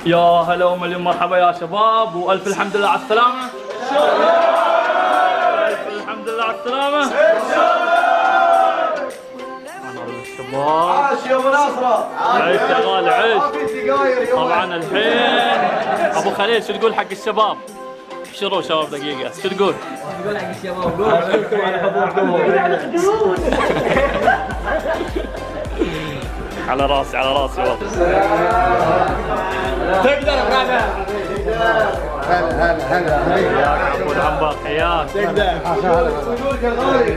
يا هلا ومليون مرحبا يا شباب، والف الحمد لله على السلامة. الف الحمد لله على السلامة. الشباب عاش يا ابو ناصرة. عيش يا غالي عيش. طبعا الحين ابو خليل شو تقول حق الشباب؟ ابشروا شباب دقيقة، شو تقول؟ تقول حق الشباب قول اشكركم على حضوركم. على راسي على راسي والله. تقدر هلا هلا حياك ابو العنبر حياك. تقدر وجودك يا غالي.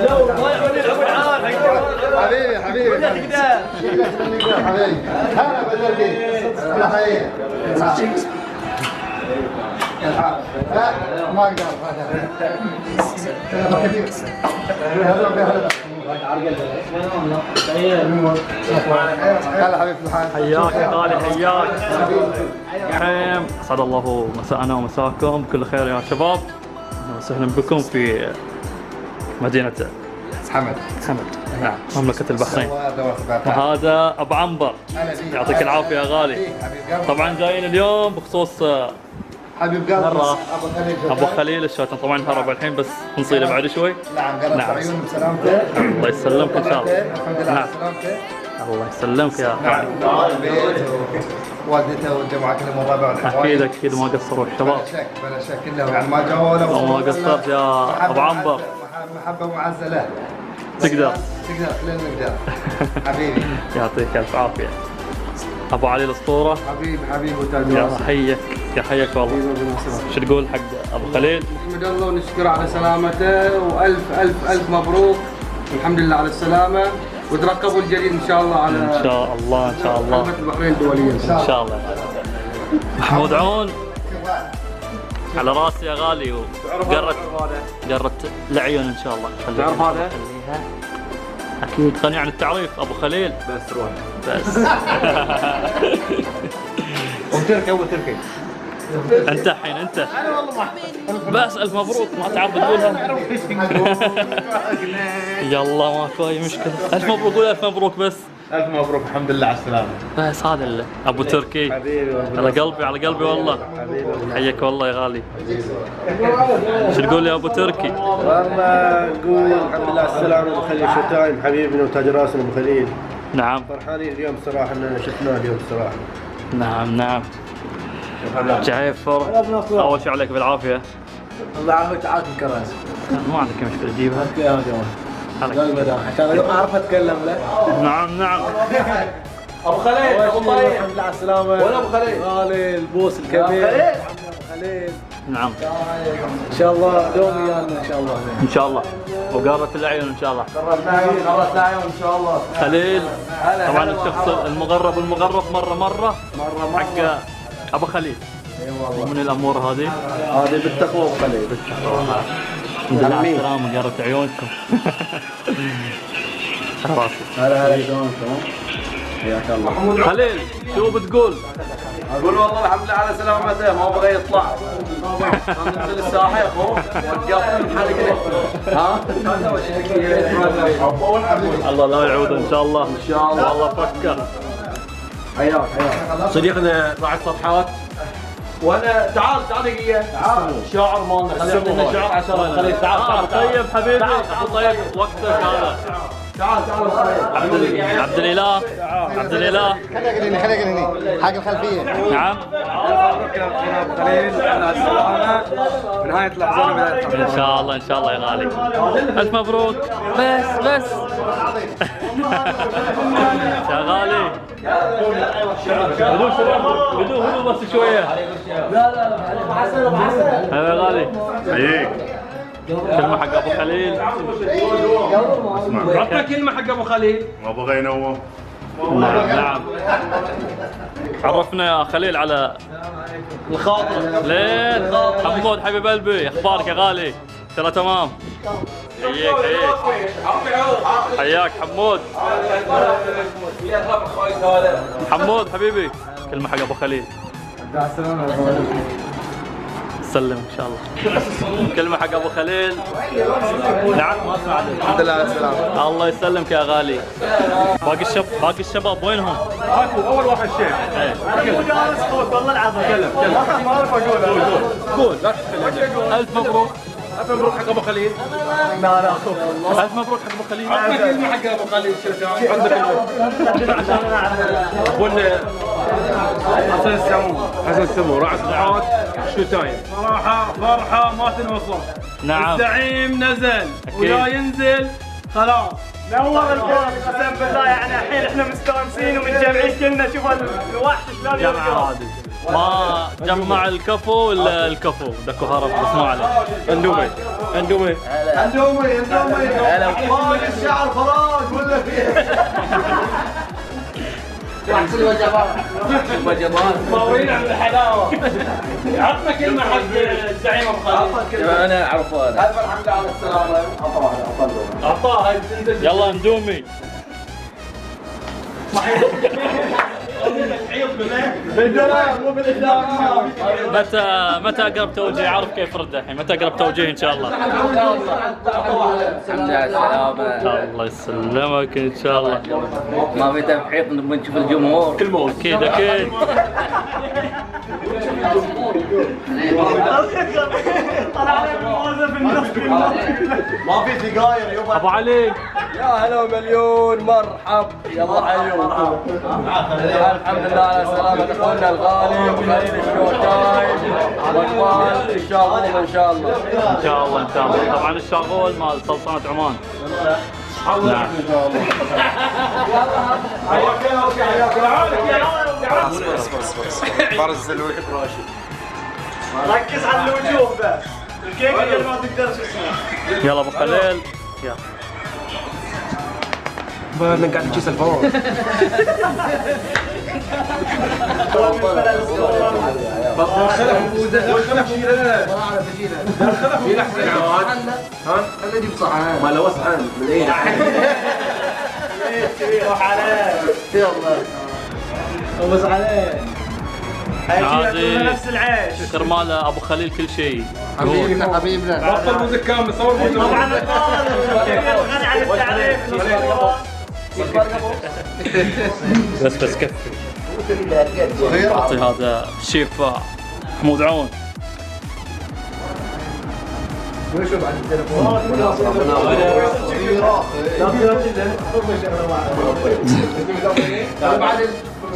لو ضايعوا يلعبوا العاب حبيبي حبيبي ولا تقدر حبيبي هلا بدرجي الله يحييك لا ما اقدر هلا حبيبي الحال حياك يا غالي حياك. الحين اسعد الله مساءنا ومساكم بكل خير يا شباب. اهلا وسهلا بكم في مدينة حمد حمد، نعم، مملكة البحرين. وهذا ابو عنبر يعطيك العافية يا غالي. طبعا جايين اليوم بخصوص حبيب قلبي مرة ابو خليل الشوتن. طبعا هرب الحين بس نصيله بعد شوي. نعم قربت نعم. عيون بسلامته الله يسلمك ان شاء الله. الحمد لله نعم. على سلامته الله يسلمك يا نعم البيت ووالدته والجماعه كلهم الربع والاخوان اكيد اكيد ما قصروا الشباب. بلا شك كلهم يعني ما جاوا ولا وما قصرت يا ابو عنبر. محبه معزه له تقدر كلنا نقدر حبيبي يعطيك الف عافيه. ابو علي الاسطوره حبيبي وتاج يا راسي حيك يا حيك والله. شو تقول حق ابو خليل؟ نحمد الله ونشكره على سلامته، والف الف الف مبروك والحمد لله على السلامه، وترقبوا الجديد ان شاء الله على ان شاء الله ان شاء الله قناة البحرين الدوليه. ان شاء الله. محمود عون على راسي يا غالي. وقرت العيون ان شاء الله. تعرف هذا؟ خليها اكيد غني عن التعريف ابو خليل. بس روح بس ابو تركي انت الحين انت بس الف مبروك ما تعرف تقولها. يلا ماكو اي مشكله. الف مبروك قول الف مبروك بس. الف مبروك الحمد لله على السلامه. بس هذا اللي ابو تركي. حبيبي على قلبي على قلبي والله. حبيبي حياك والله يا غالي. شو تقول يا ابو تركي؟ والله نقول الحمد لله على السلامه ابو خليل شوتايم حبيبنا وتاج راسنا ابو خليل. نعم فرحانين اليوم صراحه اننا شفناه اليوم صراحه. نعم نعم. جعفر اول شيء عليك بالعافيه. الله يعافيك تعال الكراسي. ما عندك مشكله تجيبها. يا جماعه عشان اعرف اتكلم له. نعم نعم. ابو خليل ابو طيب الحمد لله على السلامه. ولا ابو خليل غالي البوس الكبير خليل خليل نعم ان شاء الله دوم ويانا ان شاء الله. ان شاء الله. وقرت العيون ان شاء الله. قربنا عيون ان شاء الله. خليل طبعا الشخص المغرب مره حق ابو خليل. من الامور هذه هذه بالتقوى ابو خليل. الحمد لله على السلامه. قرت عيونكم. راسي. هلا شلونكم؟ حياك الله. خليل شو بتقول؟ اقول والله الحمد لله على سلامته ما بغى يطلع. ننزل الساحه يا اخو وقف المحل كذا. ها؟ الله لا يعود ان شاء الله. ان شاء الله. والله فكر. حياك صديقنا راعي الصفحات. وانا تعال دقيقه تعال شاعر مالنا خلينا لنا شعر عشان خليل تعال طيب حبيبي طيب وقتك هذا. تعال عبد الاله عبد الاله خلينا هنا حق الخلفيه نعم. مبروك يا اخونا ابو خليل على السلامه ونهايه الاحزان وبدايه ان الاحزان. شاء الله يا غالي. الف مبروك. بس يا غالي. هدوء بس شويه. لا حسن يا غالي. حييك. كلمة حق ابو خليل. عطنا كلمه حق ابو خليل. ما بغى ينوم. نعم. عرفنا يا خليل على الخاطر لين حمود حبيب قلبي. اخبارك يا غالي؟ ترى تمام. حياك حمود. حمود حبيبي كلمة حق ابو خليل. يسلم ان شاء الله. كلمه حق ابو خليل. نعم ما اسمع. الحمد لله على السلامة. الله يسلمك يا غالي. باقي الشباب وينهم؟ اول واحد شيخ. والله العظيم. ما اعرف اقول. قول لا تتكلم. الف مبروك. الف مبروك حق ابو خليل. الف مبروك حق ابو خليل. عندك كلمه حق ابو خليل الشركات. عندك كلمه. حسن السمو. حسن السمو راعي صفحات شتايم. صراحه فرحه ما تنوصف. نعم. الزعيم نزل ويا ينزل خلاص. نور الكون قسم بالله يعني الحين احنا مستانسين ومتجمعين كلنا شوف الوحش شلون جمع عادي. ما جمع الكفو ولا الكفو دكو هرب بس ما عليه. اندومي. اندومي فراق الشعر فراق ولا فيه واحسن الوجبات. طاوين عن الحلاوه. عطنا كلمه حق الزعيم ابو خالد. انا اعرفه انا. الف الحمد لله على السلامه. عطاها هاي تنزل. يلا اندومي. متى اقرب توجيه؟ اعرف كيف رد الحين. متى اقرب توجيه ان شاء الله؟ الحمد لله على السلامه. الله يسلمك ان شاء الله. ما في تفحيط نبغى نشوف الجمهور. كل موت. اكيد اكيد. طلع لي موظف النص. ما في سجاير يابا. ابو علي. يا هلا ومليون مرحب. يلا حيوكم. الحمد لله على سلامة اخونا الغالي وخليل الشو تايم واقبال الشاغول ان شاء الله. ان شاء الله ان شاء الله. طبعا الشاغول مال سلطنة عمان. نعم. فرز الوجه. ركز على الوجوه بس. الكيك اللي ما تقدر شو اسمه. يلا ابو خليل. يلا. بدنا قاعد نجيس الفور. خلينا نجيب صحن. ما لو صحن من ايه؟ روح عليه. يلا. وبس عليه. عادي. نفس العيش. كرمال ابو خليل كل شيء. حبيبنا حبيبنا. بطل الموزك كامل صور موزك. طبعا الطالب غني عن التعريف. بس كفي. اعطي هذا الشيف محمود عون.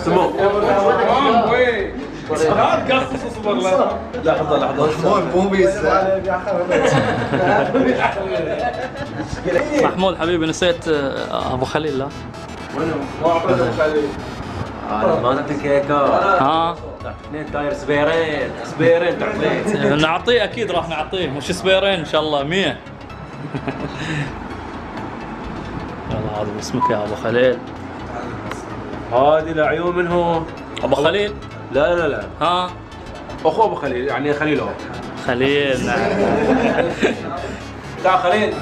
سمو. لا تقصص اصبر لحظه. مو بيسال. محمود حبيبي نسيت ابو خليل. لا ما نعطي كيكه. ها اثنين تاير سبيرين تعطيه. نعطيه اكيد راح نعطيه. مش سبيرين ان شاء الله 100. يلا هذا باسمك يا ابو خليل. هذه العيون منهم. ابو خليل. لا ها اخو ابو خليل يعني خليله. خليل. نعم. تعال خليل.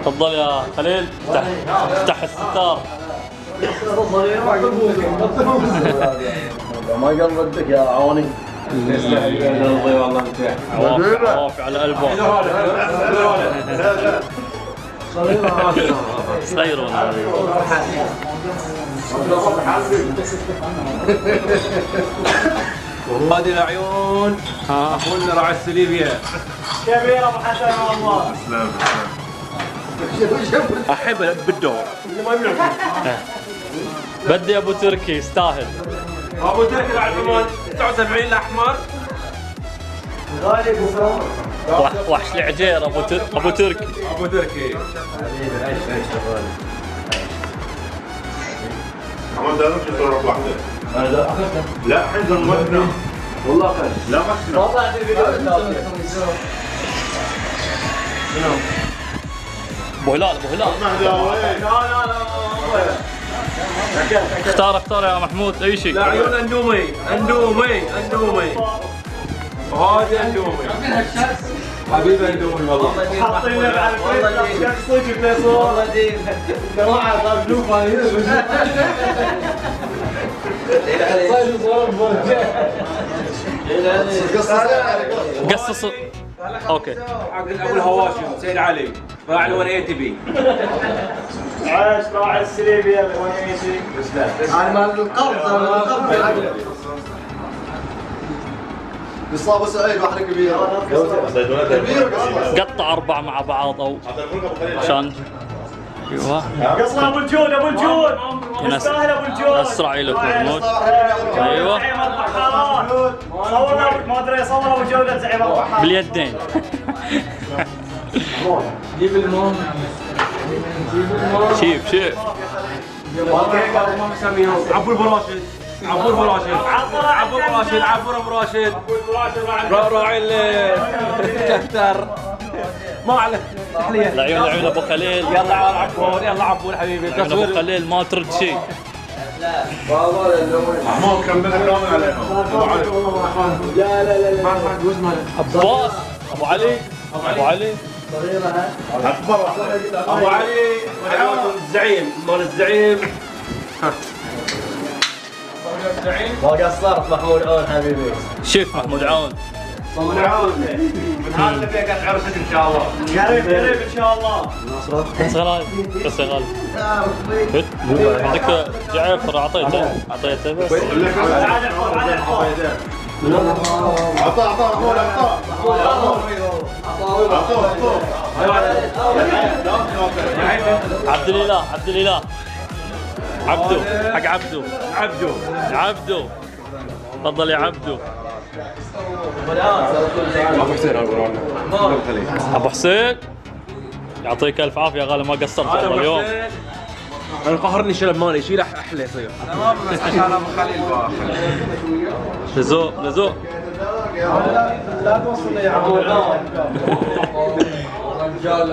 تفضل يا خليل. افتح الستار. ما قلبك يا عوني. والله انت. عوافي على قلبه. صغيرون وهذه العيون. ها اخونا راعي السليبيا. كبير ابو حسن والله. احب بالدور. بدي ابو تركي يستاهل. ابو تركي بعد عمان 79 الاحمر. وحش العجير ابو تركي. ابو تركي. عمل دارك تروح واحدة. لا حنزل موتنا. والله اخذ. لا مشكلة. والله عندي فيديو. ابو هلال. لا. اختار يا محمود اي شيء. لا عيون اندومي. وهذه اندومي. حبيبي اندومي والله. حاطين لك على الفيس صدق في صور. والله دين. جماعه صار بلوفه. قصص. اوكي. حق ابو الهواشم سيد علي راعي ال 180 بي. عاش راعي السليبي ال 180. انا مال القرض بس ابو سعيد واحده كبيره قطع 4 مع بعض او عشان ايوه قصر ابو الجود ابو الجود يستاهل ابو الجود اسرع لك محمود. ايوه زعيم البحارات صور ما ادري صور ابو جوده زعيم البحارات باليدين. جيب المهم. شيف عبو البراشد عبو البراشد عبو البراشد عبو البراشد راعي الكفتر ما عليك تحليه. العيون ابو خليل. يلا عفون يلا عفون حبيبي العيون ابو خليل ما ترد شيء. محمود كملها كامل عليهم. عباس ابو علي ابو علي اكبر واحده. ابو علي الزعيم مال الزعيم. ما قصرت محمود عون حبيبي. شيف محمود عون. من هذا البيت قاعد عرست ان شاء الله. قريب ان شاء الله. بس غالي عندك جعفر اعطيته بس. اعطاه عبد الاله عبدو حق عبدو تفضل يا عبدو. ابو حسين يعطيك الف عافيه غالي ما قصرت والله اليوم. انا قهرني شلب مالي يشيل احلى يصير. تمام بس عشان ابو خليل باخر. لزوق لا توصلنا يا عبد الله. رجال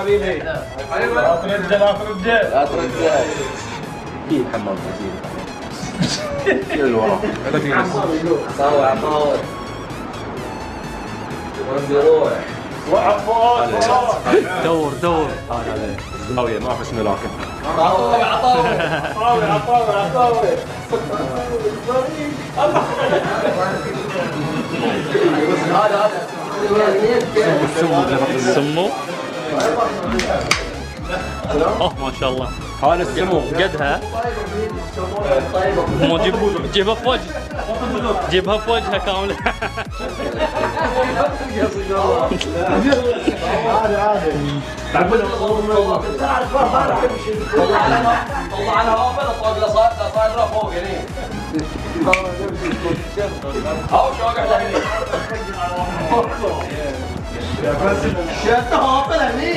حبيبي. لا ترد اكيد حمام كثير. صور عطاور ودي روح دور هاوية ما في اسمه لكن عطاوي السمو. ما شاء الله هذا السمو قدها. مو جيبها في وجه جيبها في وجهها كامله. طلع عنها اوبن فوق صاير فوق يعني. او شو قاعد هني. شفت هوبل هني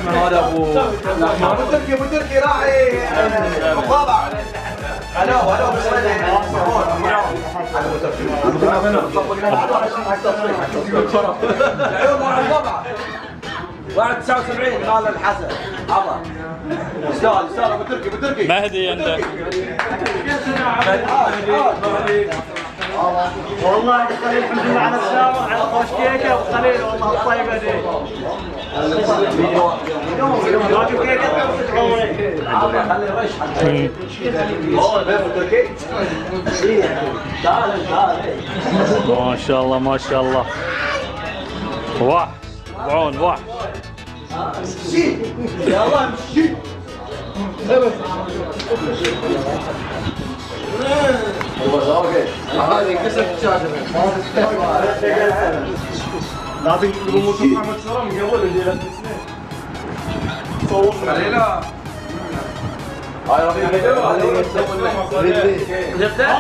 هذا ابو ابو تركي راعي مطابع هلا ابو سعيد واحد 79 قال الحسن عطى يستاهل ابو تركي مهدي عندك. والله ابو خليل الحمد لله على السلامه على خوش كيكه ابو خليل والله الطيبه دي. باقي كيكه خلي رش ابو تركي تعال ما شاء الله واحد بعون واحد. يلا امشي هذه كسرت الشاشه لازم يقولوا محمد سلام من قبل اللي له صور خلينا هاي رفيق جبته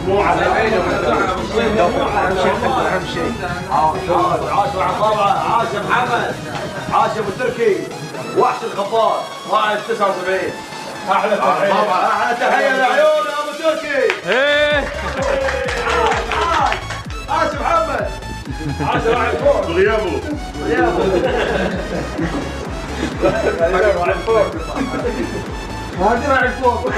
مو على اهم شيء عاش عصابه عاش محمد عاش ابو تركي وحش الخفاض راعي 79 احلى تحيه لعيون ابو تركي. عاش محمد. عاش راعي الفوق بغيابه. هذه راعي الفوق.